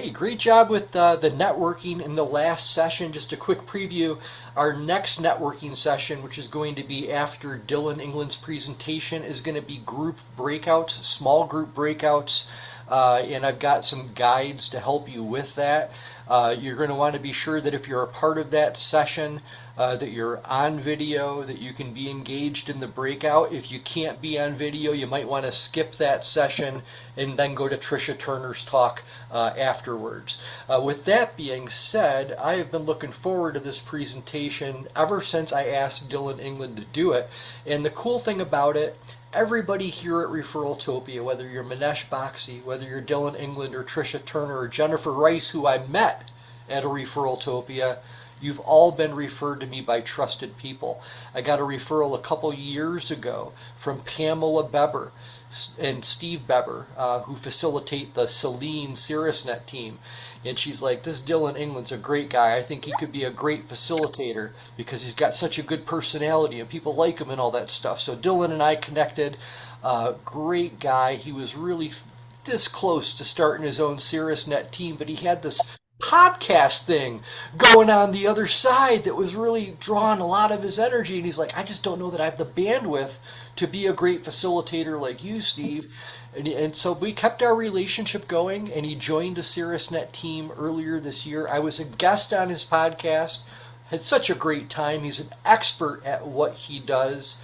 Hey, great job with the networking in the last session. Just a quick preview. Our next networking session, which is going to be after Dillon England's presentation, is going to be group breakouts, small group breakouts, and I've got some guides to help you with that. You're going to want to be sure that if you're a part of that session, that you're on video, that you can be engaged in the breakout. If you can't be on video, you might want to skip that session and then go to Tricia Turner's talk afterwards. With that being said, I have been looking forward to this presentation ever since I asked Dillon England to do it. And the cool thing about it, everybody here at ReferralTopia, whether you're Manesh Boxey, whether you're Dillon England or Tricia Turner or Jennifer Rice, who I met at a ReferralTopia, you've all been referred to me by trusted people. I got a referral a couple years ago from Pamela Beber and Steve Beber, who facilitate the Celine Caerusnet team. And she's like, this Dillon England's a great guy. I think he could be a great facilitator because he's got such a good personality and people like him and all that stuff. So Dillon and I connected. Great guy. He was really this close to starting his own Caerusnet team, but he had this podcast thing going on the other side that was really drawing a lot of his energy. And he's like, I just don't know that I have the bandwidth to be a great facilitator like you, Steve. And so we kept our relationship going, and he joined the Caerusnet team earlier this year. I was a guest on his podcast, had such a great time. He's an expert at what he does.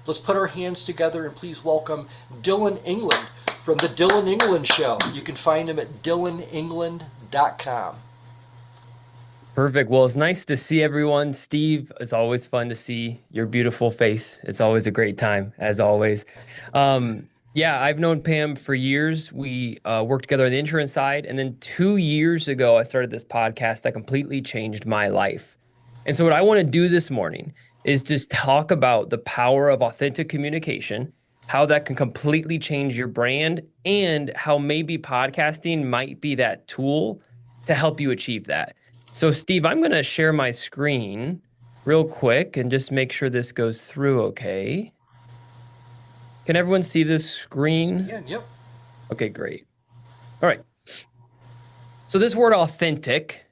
Let's put our hands together and please welcome Dillon England from the Dillon England Show. You can find him at dillonengland.com. Perfect. Well, it's nice to see everyone. Steve, it's always fun to see your beautiful face. It's always a great time, as always. Yeah, I've known Pam for years. We worked together on the insurance side. And then 2 years ago, I started this podcast that completely changed my life. And so what I want to do this morning is just talk about the power of authentic communication, how that can completely change your brand, and how maybe podcasting might be that tool to help you achieve that. So Steve, I'm going to share my screen real quick and just make sure this goes through okay. Can everyone see this screen? Yeah, yep. Okay, great. All right. So this word authentic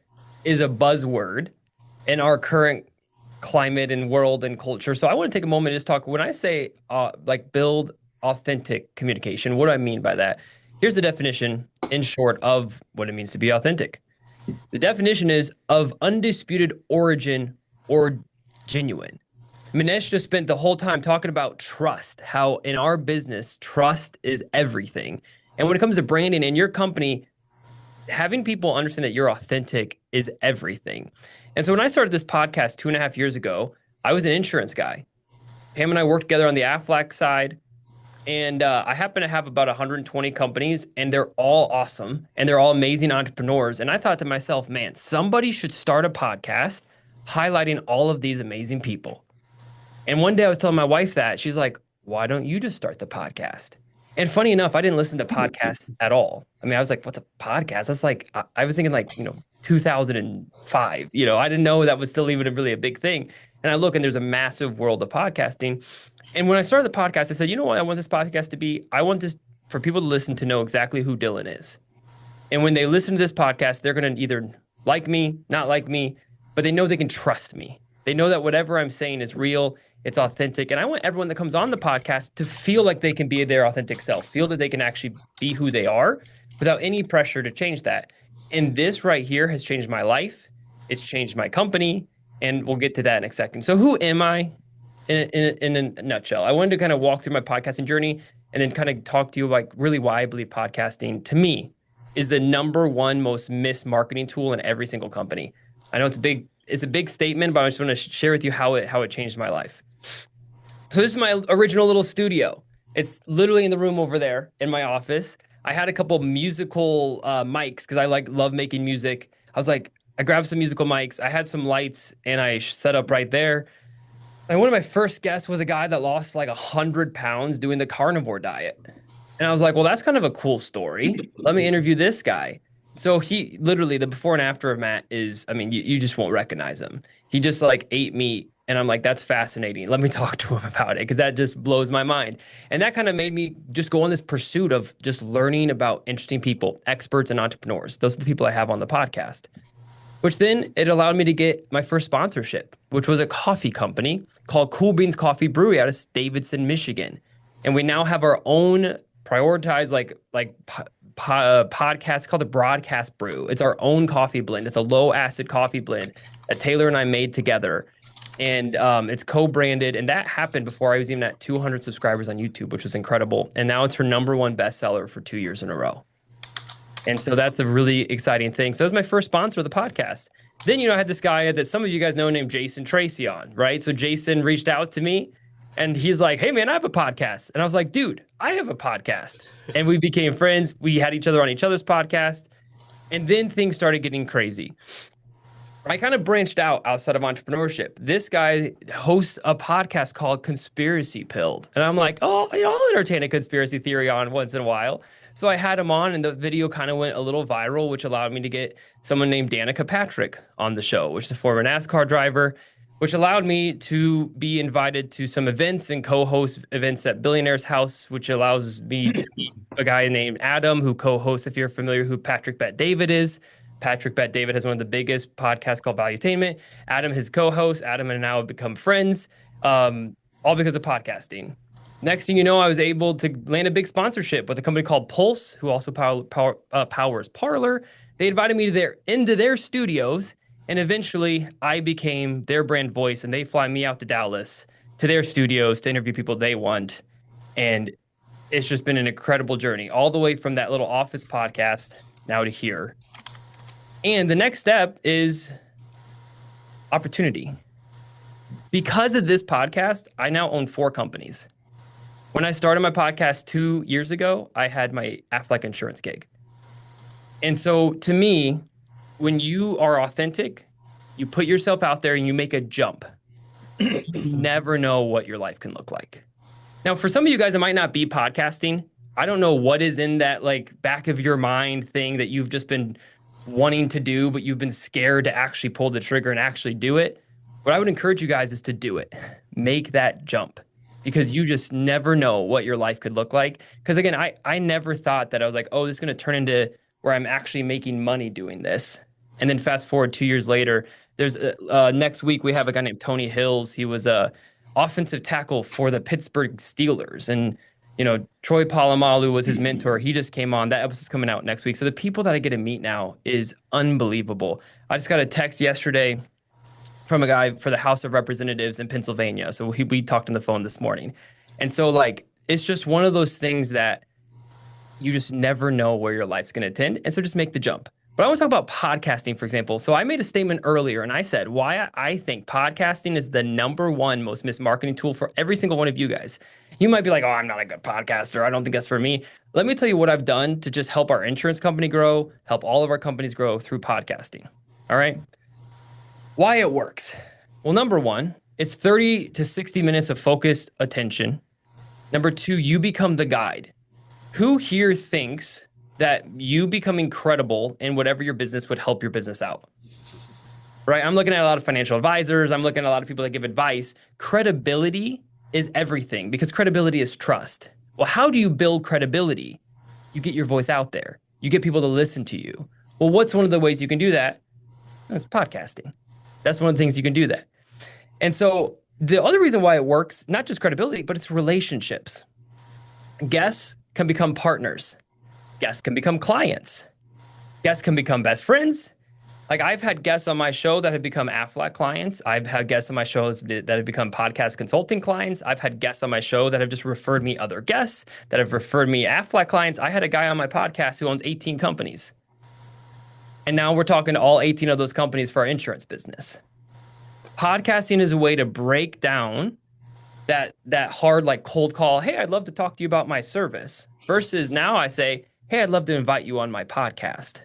is a buzzword in our current climate and world and culture. So I want to take a moment and just talk, when I say like build authentic communication, what do I mean by that? Here's the definition in short of what it means to be authentic. The definition is of undisputed origin or genuine. Manesh just spent the whole time talking about trust, how in our business, trust is everything. And when it comes to branding in your company, having people understand that you're authentic is everything. And so when I started this podcast 2.5 years ago, I was an insurance guy. Pam and I worked together on the Aflac side. And I happen to have about 120 companies, and they're all awesome, and they're all amazing entrepreneurs. And I thought to myself, man, somebody should start a podcast highlighting all of these amazing people. And one day I was telling my wife that. She's like, why don't you just start the podcast? And funny enough, I didn't listen to podcasts at all. I mean, I was like, what's a podcast? That's like, I was thinking like, 2005. I didn't know that was still even really a big thing. And I look, and there's a massive world of podcasting. And when I started the podcast, I said, you know what I want this podcast to be? I want this for people to listen to know exactly who Dillon is. And when they listen to this podcast, they're going to either like me, not like me, but they know they can trust me. They know that whatever I'm saying is real, it's authentic. And I want everyone that comes on the podcast to feel like they can be their authentic self, feel that they can actually be who they are without any pressure to change that. And this right here has changed my life. It's changed my company. And we'll get to that in a second. So who am I? In a nutshell, I wanted to kind of walk through my podcasting journey and then kind of talk to you like really why I believe podcasting to me is the #1 most missed marketing tool in every single company. I know it's a big statement, but I just want to share with you how it changed my life. So this is my original little studio. It's literally in the room over there in my office. I had a couple musical mics because I love making music. I grabbed some musical mics. I had some lights and I set up right there. And one of my first guests was a guy that lost like 100 pounds doing the carnivore diet. And I was like, well, that's kind of a cool story. Let me interview this guy. So he literally, the before and after of Matt is, I mean, you just won't recognize him. He just like ate meat And I'm like, that's fascinating. Let me talk to him about it because that just blows my mind. And that kind of made me just go on this pursuit of just learning about interesting people, experts and entrepreneurs. Those are the people I have on the podcast, which then it allowed me to get my first sponsorship, which was a coffee company called Cool Beans Coffee Brewery out of Davidson, Michigan. And we now have our own prioritized podcast called the Broadcast Brew. It's our own coffee blend. It's a low acid coffee blend that Taylor and I made together. And it's co-branded. And that happened before I was even at 200 subscribers on YouTube, which was incredible. And now it's her #1 bestseller for 2 years in a row. And so that's a really exciting thing. So that was my first sponsor of the podcast. Then, I had this guy that some of you guys know named Jason Tracy on, right? So Jason reached out to me and he's like, hey man, I have a podcast. And I was like, dude, I have a podcast. And we became friends. We had each other on each other's podcast. And then things started getting crazy. I kind of branched out outside of entrepreneurship. This guy hosts a podcast called Conspiracy Pilled. And I'm like, oh, I'll entertain a conspiracy theory on once in a while. So I had him on and the video kind of went a little viral, which allowed me to get someone named Danica Patrick on the show, which is a former NASCAR driver, which allowed me to be invited to some events and co-host events at Billionaire's House, which allows me to meet a guy named Adam who co-hosts, if you're familiar who Patrick Bet David is. Patrick Bet David has one of the biggest podcasts called Valuetainment. Adam, his co-host, Adam and I have become friends, all because of podcasting. Next thing you know, I was able to land a big sponsorship with a company called Pulse, who also powers Parler. They invited me into their studios, and eventually I became their brand voice, and they fly me out to Dallas to their studios to interview people they want. And it's just been an incredible journey, all the way from that little office podcast now to here. And the next step is opportunity. Because of this podcast, I now own 4 companies. When I started my podcast 2 years ago, I had my Aflac insurance gig. And so to me, when you are authentic, you put yourself out there and you make a jump. You never know what your life can look like. Now, for some of you guys, it might not be podcasting. I don't know what is in that back of your mind thing that you've just been wanting to do, but you've been scared to actually pull the trigger and actually do it. What I would encourage you guys is to do it. Make that jump, because you just never know what your life could look like. Because again, I never thought that I was like, oh, this is going to turn into where I'm actually making money doing this. And then fast forward 2 years later, there's next week we have a guy named Tony Hills. He was a offensive tackle for the Pittsburgh Steelers, and Troy Polamalu was his mentor. He just came on. That episode's coming out next week. So the people that I get to meet now is unbelievable. I just got a text yesterday from a guy for the House of Representatives in Pennsylvania. So we talked on the phone this morning. And so it's just one of those things that you just never know where your life's going to tend. And so just make the jump. But I want to talk about podcasting, for example. So I made a statement earlier and I said why I think podcasting is the #1 most missed marketing tool for every single one of you guys. You might be like, oh, I'm not a good podcaster. I don't think that's for me. Let me tell you what I've done to just help our insurance company grow, help all of our companies grow through podcasting. All right. Why it works. Well, #1, it's 30 to 60 minutes of focused attention. #2, you become the guide. Who here thinks that you becoming credible in whatever your business would help your business out? Right? I'm looking at a lot of financial advisors. I'm looking at a lot of people that give advice. Credibility is everything, because credibility is trust. Well, how do you build credibility? You get your voice out there. You get people to listen to you. Well, what's one of the ways you can do that? It's podcasting. That's one of the things you can do that. And so the other reason why it works, not just credibility, but it's relationships. Guests can become partners. Guests can become clients. Guests can become best friends. I've had guests on my show that have become Aflac clients. I've had guests on my shows that have become podcast consulting clients. I've had guests on my show that have just referred me other guests, that have referred me Aflac clients. I had a guy on my podcast who owns 18 companies. And now we're talking to all 18 of those companies for our insurance business. Podcasting is a way to break down that hard cold call. Hey, I'd love to talk to you about my service. Versus now I say, hey, I'd love to invite you on my podcast.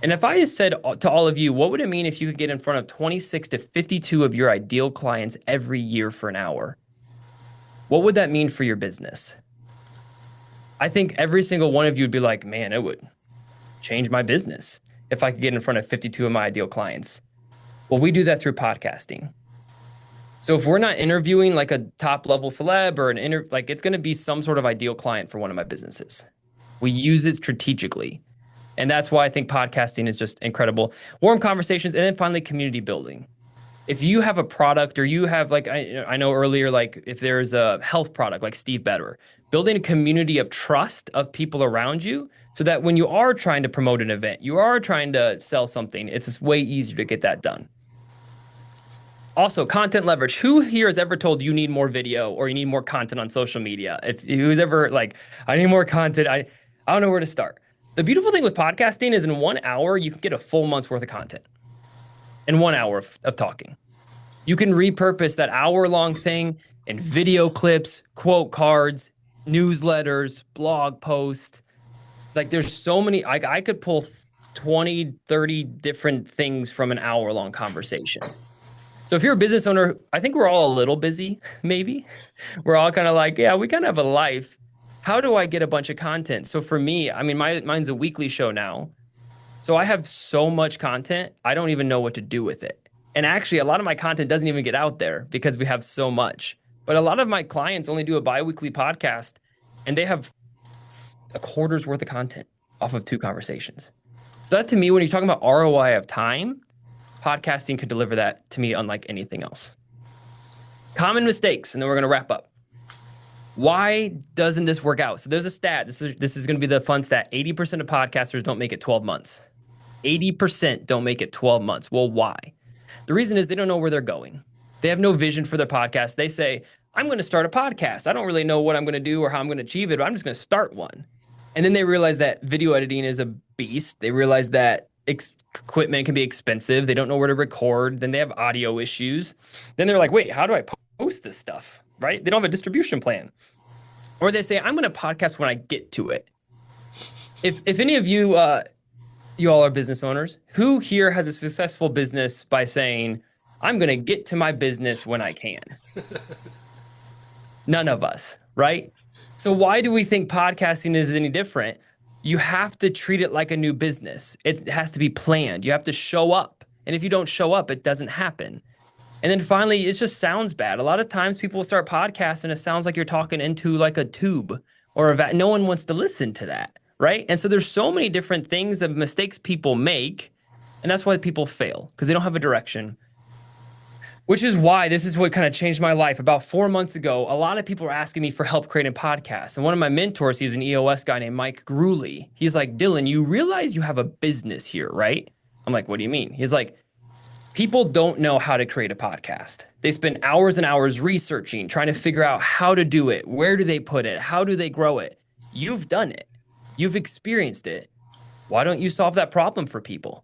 And if I just said to all of you, what would it mean if you could get in front of 26 to 52 of your ideal clients every year for an hour? What would that mean for your business? I think every single one of you would be like, man, it would change my business if I could get in front of 52 of my ideal clients. Well, we do that through podcasting. So if we're not interviewing like a top level celeb or like it's going to be some sort of ideal client for one of my businesses. We use it strategically. And that's why I think podcasting is just incredible. Warm conversations, and then finally community building. If you have a product or you have like, I know earlier, like if there's a health product like Steve Better, building a community of trust of people around you so that when you are trying to promote an event, you are trying to sell something, it's just way easier to get that done. Also, content leverage. Who here has ever told you need more video or you need more content on social media? If who's ever like, I need more content, I don't know where to start. The beautiful thing with podcasting is in 1 hour, you can get a full month's worth of content in 1 hour of talking. You can repurpose that hour-long thing in video clips, quote cards, newsletters, blog posts. Like there's so many, I could pull 20, 30 different things from an hour-long conversation. So if you're a business owner, I think we're all a little busy, maybe. We're all kind of like, yeah, we kind of have a life. How do I get a bunch of content? So for me, I mean, mine's a weekly show now. So I have so much content, I don't even know what to do with it. And actually, a lot of my content doesn't even get out there because we have so much. But a lot of my clients only do a bi-weekly podcast, and they have a quarter's worth of content off of 2 conversations. So that to me, when you're talking about ROI of time, podcasting could deliver that to me unlike anything else. Common mistakes, and then we're going to wrap up. Why doesn't this work out? So there's a stat. This is going to be the fun stat. 80% of podcasters don't make it 12 months. 80% don't make it 12 months. Well, why? The reason is they don't know where they're going. They have no vision for their podcast. They say, I'm going to start a podcast. I don't really know what I'm going to do or how I'm going to achieve it, but I'm just going to start one. And then they realize that video editing is a beast. They realize that equipment can be expensive. They don't know where to record. Then they have audio issues. Then they're like, wait, how do I post this stuff? Right? They don't have a distribution plan. Or they say, I'm going to podcast when I get to it. If any of you, you all are business owners, who here has a successful business by saying, I'm going to get to my business when I can? None of us, right? So why do we think podcasting is any different? You have to treat it like a new business. It has to be planned. You have to show up. And if you don't show up, it doesn't happen. And then finally, it just sounds bad. A lot of times people start podcasts and it sounds like you're talking into like a tube or a vat. No one wants to listen to that, right? And so there's so many different things of mistakes people make. And that's why people fail, because they don't have a direction. Which is why this is what kind of changed my life. About 4 months ago, a lot of people were asking me for help creating podcasts. And one of my mentors, he's an EOS guy named Mike Gruley. He's like, Dillon, you realize you have a business here, right? I'm like, what do you mean? He's like, people don't know how to create a podcast. They spend hours and hours researching, trying to figure out how to do it. Where do they put it? How do they grow it? You've done it. You've experienced it. Why don't you solve that problem for people?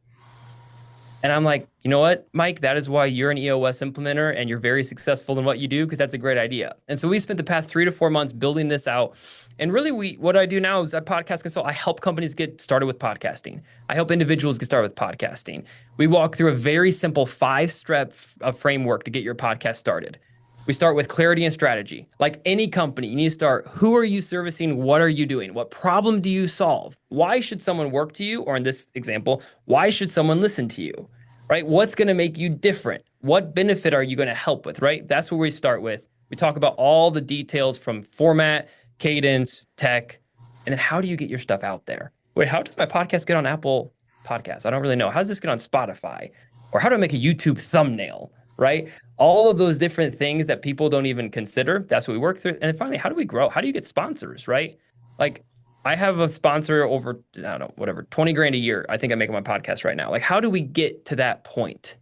And I'm like, you know what, Mike, that is why you're an EOS implementer and you're very successful in what you do, because that's a great idea. And so we spent the past 3 to 4 months building this out. And really, what I do now is I podcast consult. I help companies get started with podcasting. I help individuals get started with podcasting. We walk through a very simple 5-step framework to get your podcast started. We start with clarity and strategy. Like any company, you need to start, who are you servicing? What are you doing? What problem do you solve? Why should someone work to you? Or in this example, why should someone listen to you? Right? What's going to make you different? What benefit are you going to help with, right? That's where we start with. We talk about all the details from format, cadence, tech, and then how do you get your stuff out there? Wait, how does my podcast get on Apple Podcasts? I don't really know. How does this get on Spotify? Or how do I make a YouTube thumbnail, right? All of those different things that people don't even consider. That's what we work through. And then finally, how do we grow? How do you get sponsors, right? Like, I have a sponsor over, I don't know, whatever, 20 grand a year. I think I make on my podcast right now. Like, how do we get to that point?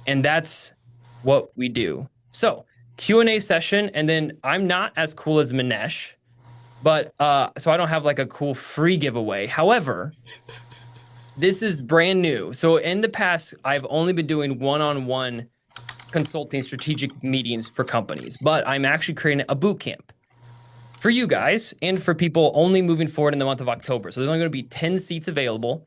And that's what we do. So Q&A session. And then I'm not as cool as Manesh, but so I don't have like a cool free giveaway. However, this is brand new. So in the past, I've only been doing one-on-one consulting strategic meetings for companies, but I'm actually creating a boot camp for you guys and for people only moving forward in the month of October. So there's only going to be 10 seats available.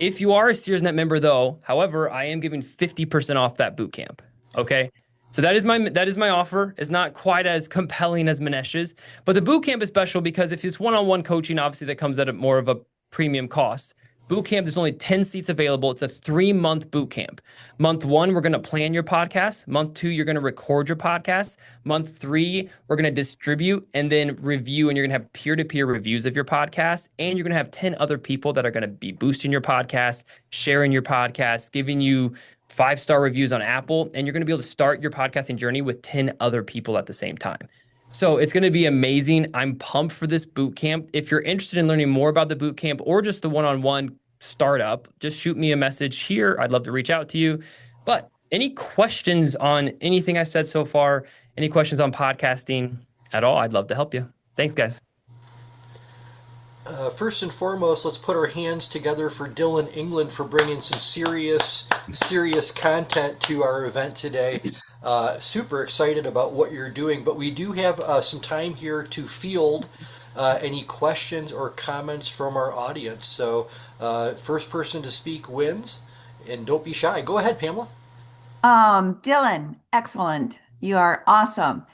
If you are a CRTS member though, however, I am giving 50% off that boot camp. Okay. So that is my offer. It's not quite as compelling as Manesh's, but the boot camp is special because if it's one-on-one coaching, obviously that comes at more of a premium cost. Boot camp, there's only 10 seats available. It's a 3-month boot camp. Month 1, we're going to plan your podcast. Month 2, you're going to record your podcast. Month 3, we're going to distribute and then review, and you're going to have peer-to-peer reviews of your podcast. And you're going to have 10 other people that are going to be boosting your podcast, sharing your podcast, giving you 5-star reviews on Apple. And you're going to be able to start your podcasting journey with 10 other people at the same time. So it's going to be amazing. I'm pumped for this boot camp. If you're interested in learning more about the boot camp or just the one-on-one startup, just shoot me a message here. I'd love to reach out to you. But any questions on anything I said so far? Any questions on podcasting at all? I'd love to help you. Thanks, guys. First and foremost, let's put our hands together for Dillon England for bringing some serious content to our event today. Super excited about what you're doing, but we do have some time here to field any questions or comments from our audience. So first person to speak wins, and don't be shy. Go ahead, Pamela. Dillon, excellent. You are awesome.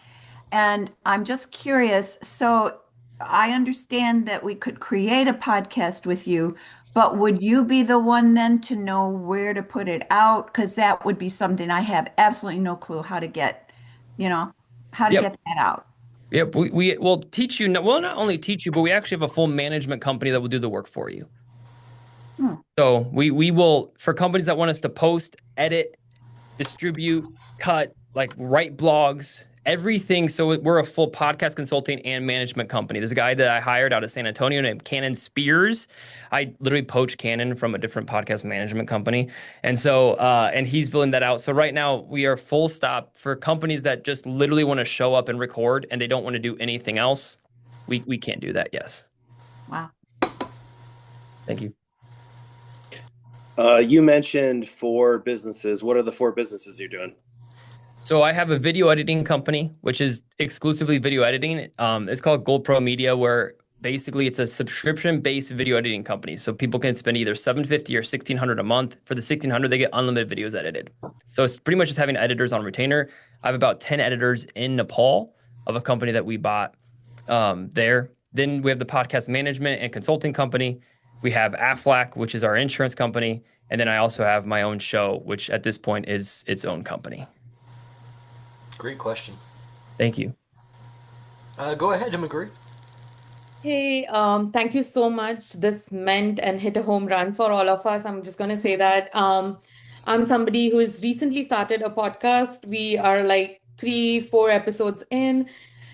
And I'm just curious. So I understand that we could create a podcast with you, but would you be the one then to know where to put it out? Because that would be something I have absolutely no clue how to get, how to get that out. Yep, we will teach you. Well, not only teach you, but we actually have a full management company that will do the work for you. So we will, for companies that want us to post, edit, distribute, cut, like write blogs, everything. So we're a full podcast consulting and management company. There's a guy that I hired out of San Antonio named Cannon Spears. I literally poached Cannon from a different podcast management company. And so, and he's building that out. So right now we are full stop for companies that just literally want to show up and record and they don't want to do anything else. We can't do that. Yes. Wow. Thank you. You mentioned 4 businesses. What are the 4 businesses you're doing? So I have a video editing company, which is exclusively video editing. It's called Gold Pro Media, where basically it's a subscription-based video editing company. So people can spend either $750 or $1,600 a month. For the $1,600, they get unlimited videos edited. So it's pretty much just having editors on retainer. I have about 10 editors in Nepal of a company that we bought there. Then we have the podcast management and consulting company. We have Aflac, which is our insurance company. And then I also have my own show, which at this point is its own company. Great question. Thank you. Go ahead, Himaguri. Hey, thank you so much. This meant and hit a home run for all of us. I'm just going to say that I'm somebody who has recently started a podcast. We are like 3-4 episodes in.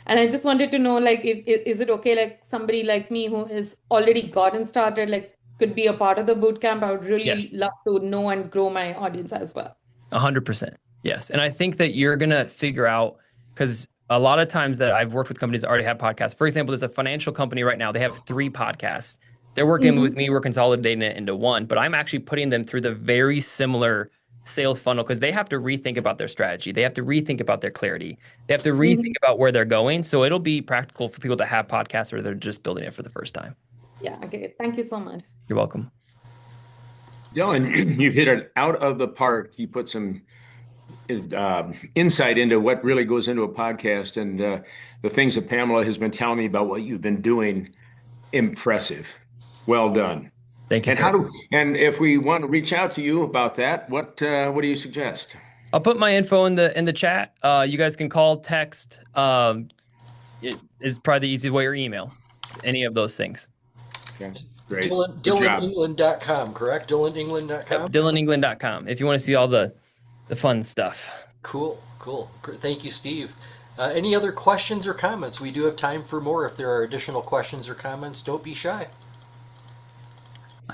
And I just wanted to know, like, is it okay, like somebody like me who has already gotten started, like could be a part of the boot camp? I would really love to know and grow my audience as well. 100%. Yes. And I think that you're going to figure out, because a lot of times that I've worked with companies that already have podcasts. For example, there's a financial company right now. They have 3 podcasts. They're working with me. We're consolidating it into one, but I'm actually putting them through the very similar sales funnel because they have to rethink about their strategy. They have to rethink about their clarity. They have to rethink about where they're going. So it'll be practical for people that have podcasts or they're just building it for the first time. Yeah. Okay. Thank you so much. You're welcome. Dillon, you've hit it out of the park. You put some insight into what really goes into a podcast, and the things that Pamela has been telling me about what you've been doing. Impressive. Well done. Thank you. And and if we want to reach out to you about that, what do you suggest? I'll put my info in the chat. You guys can call, text. It is probably the easiest way, or email. Any of those things. Okay. Great. DillonEngland.com, correct? DillonEngland.com? Yep, DillonEngland.com if you want to see all the fun stuff. Cool. Thank you, Steve. Any other questions or comments? We do have time for more. If there are additional questions or comments, don't be shy.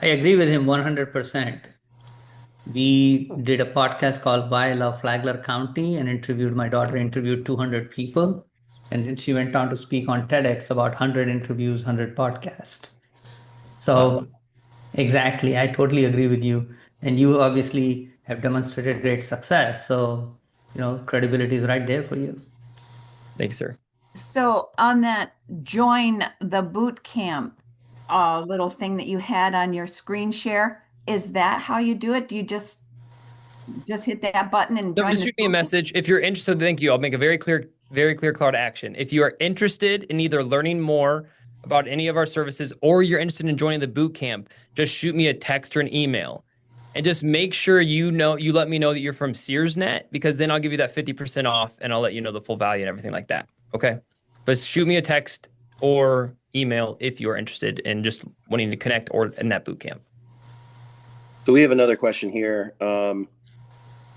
I agree with him 100%. We did a podcast called Why I Love Flagler County and my daughter interviewed 200 people. And then she went on to speak on TEDx about 100 interviews, 100 podcasts. So exactly, I totally agree with you. And you obviously have demonstrated great success. So, credibility is right there for you. Thank you, sir. So on that join the boot camp little thing that you had on your screen share, is that how you do it? Do you just hit that button and join? Just shoot me a message if you're interested. Thank you. I'll make a very clear call to action. If you are interested in either learning more about any of our services, or you're interested in joining the boot camp, just shoot me a text or an email. And just make sure you let me know that you're from CRTS, because then I'll give you that 50% off and I'll let you know the full value and everything like that. Okay. But shoot me a text or email if you're interested in just wanting to connect or in that boot camp. So we have another question here.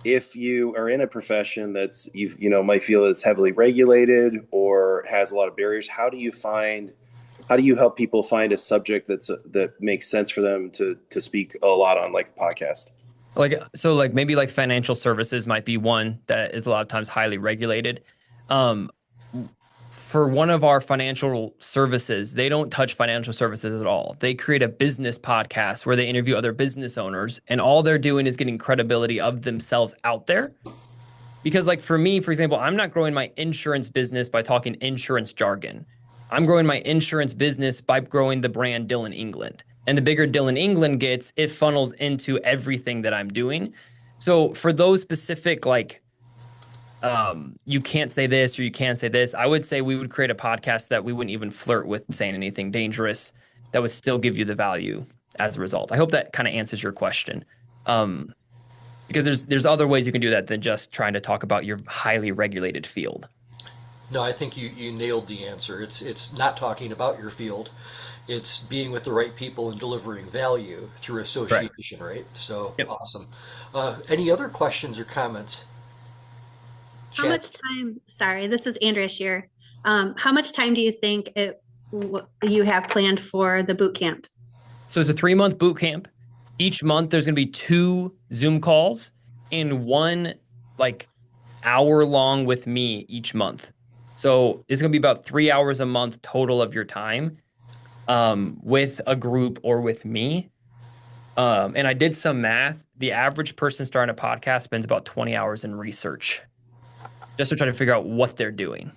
If you are in a profession that's might feel is heavily regulated or has a lot of barriers, how do you help people find a subject that makes sense for them to speak a lot on, like a podcast? Like maybe like financial services might be one that is a lot of times highly regulated. For one of our financial services, they don't touch financial services at all. They create a business podcast where they interview other business owners, and all they're doing is getting credibility of themselves out there. Because like for me, for example, I'm not growing my insurance business by talking insurance jargon. I'm growing my insurance business by growing the brand Dillon England. And the bigger Dillon England gets, it funnels into everything that I'm doing. So for those specific, like, you can't say this or you can't say this, I would say we would create a podcast that we wouldn't even flirt with saying anything dangerous, that would still give you the value as a result. I hope that kind of answers your question. Because there's other ways you can do that than just trying to talk about your highly regulated field. No, I think you nailed the answer. It's not talking about your field. It's being with the right people and delivering value through association, right? So Yep. Awesome. Any other questions or comments? How much time, sorry, this is Andrea Shear. How much time do you think you have planned for the boot camp? So it's a 3-month boot camp. Each month there's going to be 2 Zoom calls and 1 like hour long with me each month. So it's going to be about 3 hours a month total of your time with a group or with me. And I did some math. The average person starting a podcast spends about 20 hours in research just to try to figure out what they're doing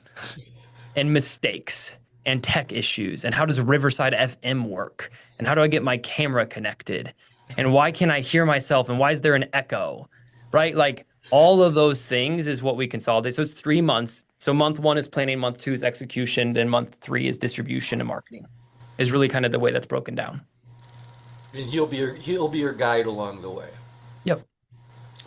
and mistakes and tech issues and how does Riverside FM work and how do I get my camera connected and why can't I hear myself and why is there an echo, right? Like all of those things is what we consolidate. So it's 3 months. So month 1 is planning, month 2 is execution, then month 3 is distribution and marketing. Is really kind of the way that's broken down. And he'll be your guide along the way. Yep.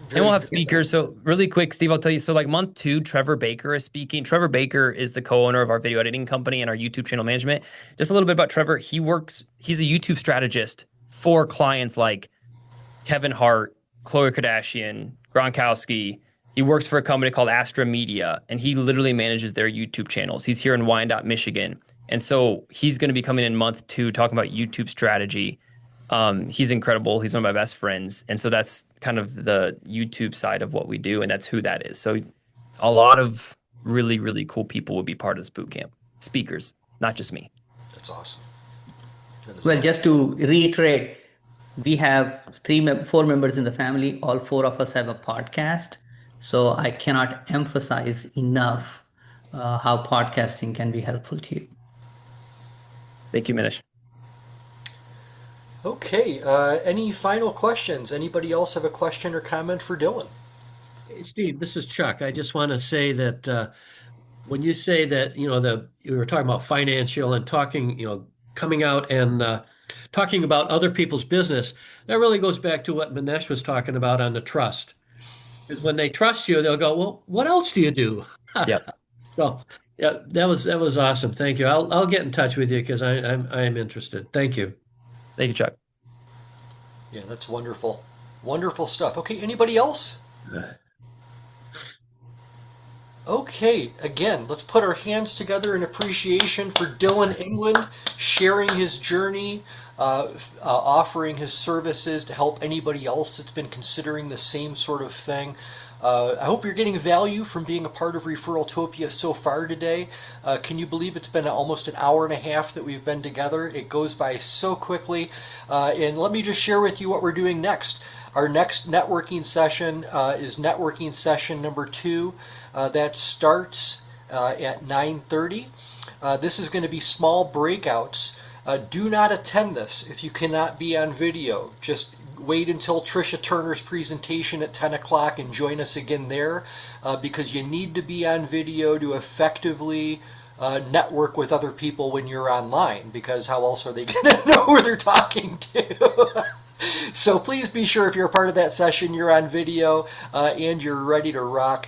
Very And we'll have good. speakers. So really quick, Steve, I'll tell you. So like month 2, Trevor Baker is speaking. Trevor Baker is the co-owner of our video editing company and our YouTube channel management. Just a little bit about Trevor. He's a YouTube strategist for clients like Kevin Hart, Khloe Kardashian, Gronkowski. He works for a company called Astra Media, and he literally manages their YouTube channels. He's here in Wyandotte, Michigan. And so he's going to be coming in month 2 talking about YouTube strategy. He's incredible. He's one of my best friends. And so that's kind of the YouTube side of what we do. And that's who that is. So a lot of really, really cool people will be part of this boot camp. Speakers, not just me. That's awesome. Well, just to reiterate, we have 4 members in the family. All 4 of us have a podcast. So I cannot emphasize enough how podcasting can be helpful to you. Thank you, Manish. Okay. Any final questions? Anybody else have a question or comment for Dillon? Hey, Steve, this is Chuck. I just want to say that when you say that, you were talking about financial and talking, coming out and talking about other people's business, that really goes back to what Manish was talking about on the trust. Because when they trust you, they'll go, well, what else do you do? Yep. So yeah, that was awesome. Thank you. I'll get in touch with you because I am interested. Thank you. Thank you, Chuck. Yeah, that's wonderful. Wonderful stuff. Okay, anybody else? Okay, again, let's put our hands together in appreciation for Dillon England sharing his journey, offering his services to help anybody else that's been considering the same sort of thing. I hope you're getting value from being a part of ReferralTopia so far today. Can you believe it's been almost an hour and a half that we've been together? It goes by so quickly. And let me just share with you what we're doing next. Our next networking session is networking session number 2. That starts at 9:30. This is going to be small breakouts. Do not attend this if you cannot be on video. Just wait until Tricia Turner's presentation at 10 o'clock and join us again there because you need to be on video to effectively network with other people when you're online, because how else are they going to know who they're talking to? So please be sure, if you're a part of that session, you're on video and you're ready to rock.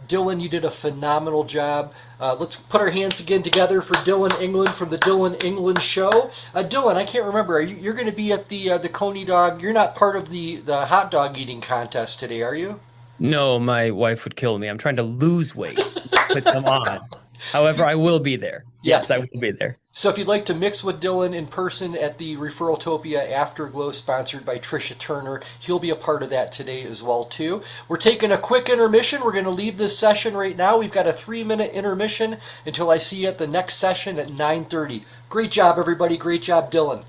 Dillon, you did a phenomenal job. Let's put our hands again together for Dillon England from the Dillon England Show. Dillon, I can't remember. You're going to be at the Coney Dog. You're not part of the hot dog eating contest today, are you? No, my wife would kill me. I'm trying to lose weight, put them on. However, I will be there. Yes, I will be there. So if you'd like to mix with Dillon in person at the ReferralTopia Afterglow sponsored by Tricia Turner, he'll be a part of that today as well too. We're taking a quick intermission. We're going to leave this session right now. We've got a 3-minute intermission until I see you at the next session at 9:30. Great job, everybody. Great job, Dillon.